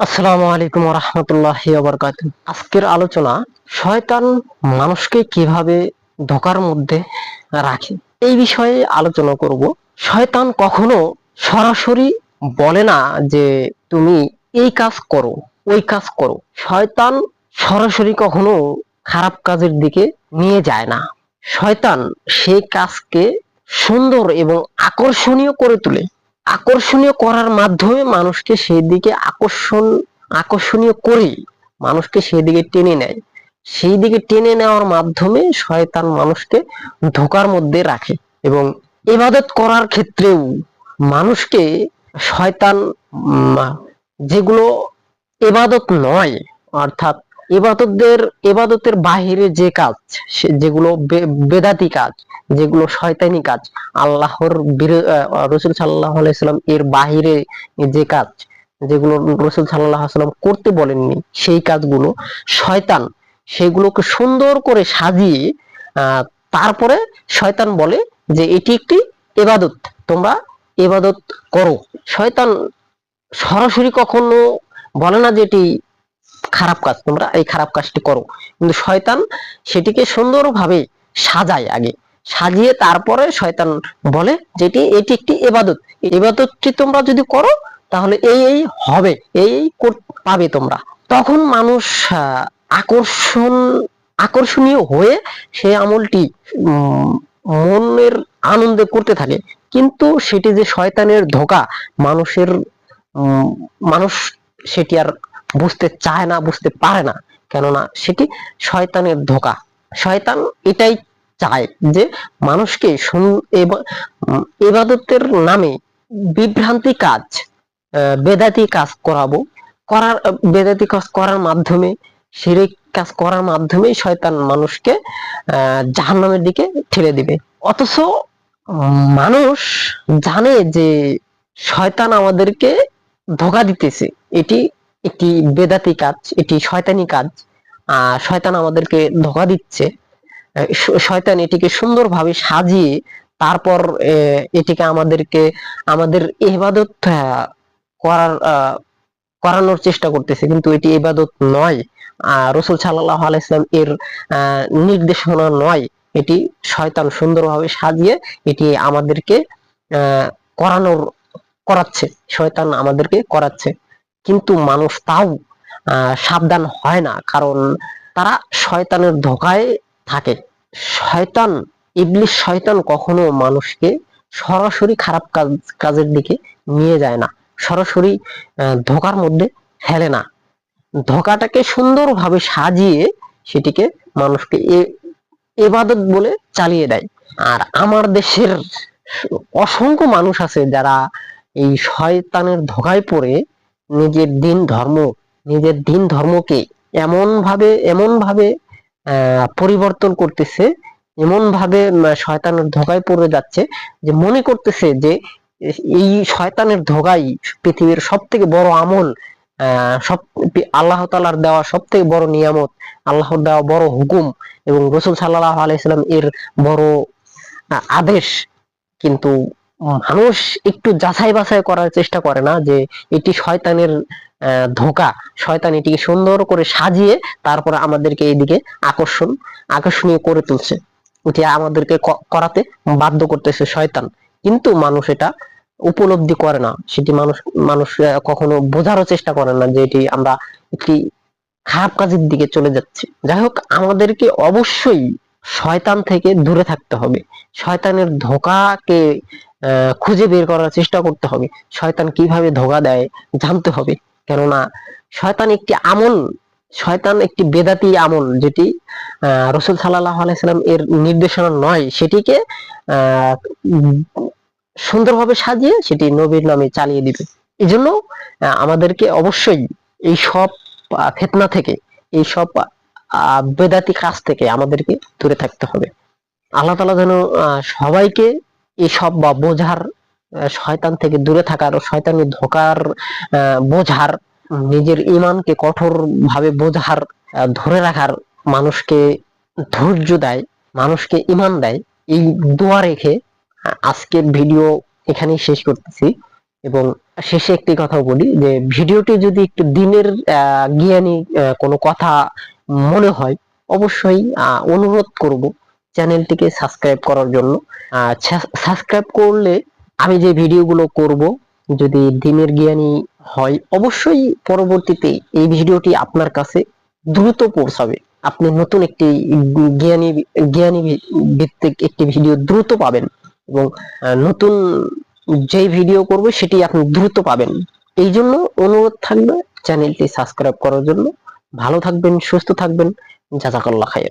আসসালামু আলাইকুম ওয়া রাহমাতুল্লাহি ওয়া বারাকাতুহু। আজকের আলোচনা শয়তান মানুষকে কিভাবে ধোঁকার মধ্যে রাখে এই বিষয়ে আলোচনা করব। শয়তান কখনো সরাসরি বলে না যে তুমি এই কাজ করো ওই কাজ করো। শয়তান সরাসরি কখনো খারাপ কাজের দিকে নিয়ে যায় না। শয়তান সেই কাজকে সুন্দর এবং আকর্ষণীয় করে তোলে। আকর্ষণীয় করার মাধ্যমে মানুষকে সেই দিকে আকর্ষণীয় করে মানুষকে সেই দিকে টেনে নেয়। সেই দিকে টেনে নেওয়ার মাধ্যমে শয়তান মানুষকে ধোঁকার মধ্যে রাখে এবং ইবাদত করার ক্ষেত্রেও মানুষকে শয়তান উম, যেগুলো ইবাদত নয়, অর্থাৎ ইবাদতের বাহিরে যে কাজ, যেগুলো বেদাতি কাজ, যেগুলো শয়তানি কাজ, আল্লাহর রসুল সাল্লাল্লাহু আলাইহি সাল্লাম এর বাহিরে যে কাজ, যেগুলো রসুল সাল্লাল্লাহু আলাইহি সাল্লাম করতে বলেননি, সেই কাজগুলো শয়তান সেগুলোকে সুন্দর করে সাজিয়ে আহ, তারপরে শয়তান বলে যে এটি একটি ইবাদত, তোমরা ইবাদত করো। শয়তান সরাসরি কখনো বলে না যে এটি খারাপ কাজ, তোমরা এই খারাপ কাজটি করো, কিন্তু শয়তান সেটিকে সুন্দরভাবে সাজায়। আগে সাজিয়ে তারপরে শয়তান বলে যে এটি একটি ইবাদত, ইবাদতটি তোমরা যদি করো তাহলে এই এই হবে, এই এই পাবে তোমরা। তখন মানুষ আকর্ষণ আকর্ষণীয় হয়ে সে আমলটি মনের আনন্দে করতে থাকে, কিন্তু সেটি যে শয়তানের ধোঁকা, মানুষের মানুষ সেটি আর বুঝতে চায় না, বুঝতে পারে না, কেননা সেটি শয়তানের ধোঁকা। শয়তান এটাই চায় যে মানুষকে ইবাদতের নামে বিভ্রান্তি কাজ, বেদাতি কাজ বেদাতি কাজ করার মাধ্যমে, শিরিক কাজ করার মাধ্যমে শয়তান মানুষকে জাহান্নামের দিকে ঠেলে দিবে। অথচ মানুষ জানে যে শয়তান আমাদেরকে ধোঁকা দিতেছে, এটি একটি বেদাতি কাজ, এটি শয়তানি কাজ। শয়তান আমাদেরকে ধোঁকা দিচ্ছে। শয়তান এটিকে সুন্দরভাবে সাজিয়ে তারপর এটিকে আমাদের ইবাদত করানোর চেষ্টা করতেছে, কিন্তু এটি ইবাদত নয়। রাসূল সাল্লাল্লাহু আলাইহি ওয়াসাল্লাম এর নির্দেশনা নয়। এটি শয়তান সুন্দরভাবে সাজিয়ে এটি আমাদেরকে আহ করানোর করাচ্ছে, শয়তান আমাদেরকে করাচ্ছে, কিন্তু মানুষ তাও সাবধান হয় না, কারণ তারা শয়তানের ধোঁকায় থাকে। শয়তান ইবলিস শয়তান কখনো মানুষকে সরাসরি খারাপ কাজের দিকে নিয়ে যায় না, সরাসরি ধোঁকার মধ্যে ফেলে না। ধোঁকাটাকে সুন্দরভাবে সাজিয়ে সেটিকে মানুষকে ইবাদত বলে চালিয়ে দেয়। আর আমার দেশের অসংখ্য মানুষ আছে যারা এই শয়তানের ধোঁকায় পড়ে নিজের দিন ধর্মকে এমন ভাবে পরিবর্তন করতেছে, এমন ভাবে শয়তানের ধোঁকায় পড়ে যাচ্ছে যে মনে করতেছে যে এই শয়তানের ধোঁকাই পৃথিবীর সব থেকে বড় আমল, সব আল্লাহ তাআলার দেওয়া সব থেকে বড় নিয়ামত, আল্লাহর দেওয়া বড় হুকুম এবং রাসূল সাল্লাল্লাহু আলাইহি সাল্লাম এর বড় আদেশ। কিন্তু মানুষ একটু যাচাই বাছাই করার চেষ্টা করে না যে এটি শয়তানের ধোঁকা। শয়তান এটিকে সুন্দর করে সাজিয়ে তারপর আমাদেরকে এইদিকে আকর্ষণীয় করে তুলছে, এটি আমাদেরকে করাতে বাধ্য করতেছে শয়তান, কিন্তু মানুষ এটা উপলব্ধি করে না। সেটি মানুষ মানুষ কখনো বোঝারও চেষ্টা করে না যে এটি আমরা একটি খারাপ কাজের দিকে চলে যাচ্ছি। যাই হোক, আমাদেরকে অবশ্যই শয়তান থেকে দূরে থাকতে হবে, শয়তানের ধোঁকাকে খুঁজে বের করার চেষ্টা করতে হবে, শয়তান কিভাবে ধোঁকা দেয় জানতে হবে। কেননা শয়তান একটি আমল, শয়তান একটি বেদাতি আমল, যেটি রাসূল সাল্লাল্লাহু আলাইহি সাল্লাম এর নির্দেশনা নয়, সেটিকে আহ সুন্দরভাবে সাজিয়ে সেটি নবীর নামে চালিয়ে দিবে। এই জন্য আমাদেরকে অবশ্যই এই সব ফিতনা থেকে, এই সব বেদাতি কাজ থেকে আমাদেরকে দূরে থাকতে হবে। আল্লাহ তাআলা যেন সবাইকে এই সব বোঝার, শয়তান থেকে দূরে থাকার, শয়তানি ধোঁকার বোঝার, নিজের ঈমানকে কঠোর ভাবে বোঝার, ধরে রাখার, মানুষকে ধৈর্য দেয়, মানুষকে ঈমান দেয়, এই দোয়া রেখে আজকের ভিডিও এখানেই শেষ করতেছি। এবং শেষে একটি কথা বলি যে ভিডিওটি যদি একটু দিনের জ্ঞানী কোনো কথা মনে হয়, অবশ্যই অনুরোধ করব চ্যানেলটিকে সাবস্ক্রাইব করার জন্য। সাবস্ক্রাইব করলে আমি যে ভিডিওগুলো করব যদি দিনের জ্ঞানী হয়, অবশ্যই পরবর্তীতে এই ভিডিওটি আপনার কাছে দ্রুত পৌঁছাবে। আপনি নতুন একটি জ্ঞানী জ্ঞানী ভিত্তিক একটি ভিডিও দ্রুত পাবেন এবং নতুন যেই ভিডিও করব সেটি আপনি দ্রুত পাবেন। এই জন্য অনুরোধ থাকবে চ্যানেলটি সাবস্ক্রাইব করার জন্য। ভালো থাকবেন, সুস্থ থাকবেন। জাযাকাল্লাহ খায়ের।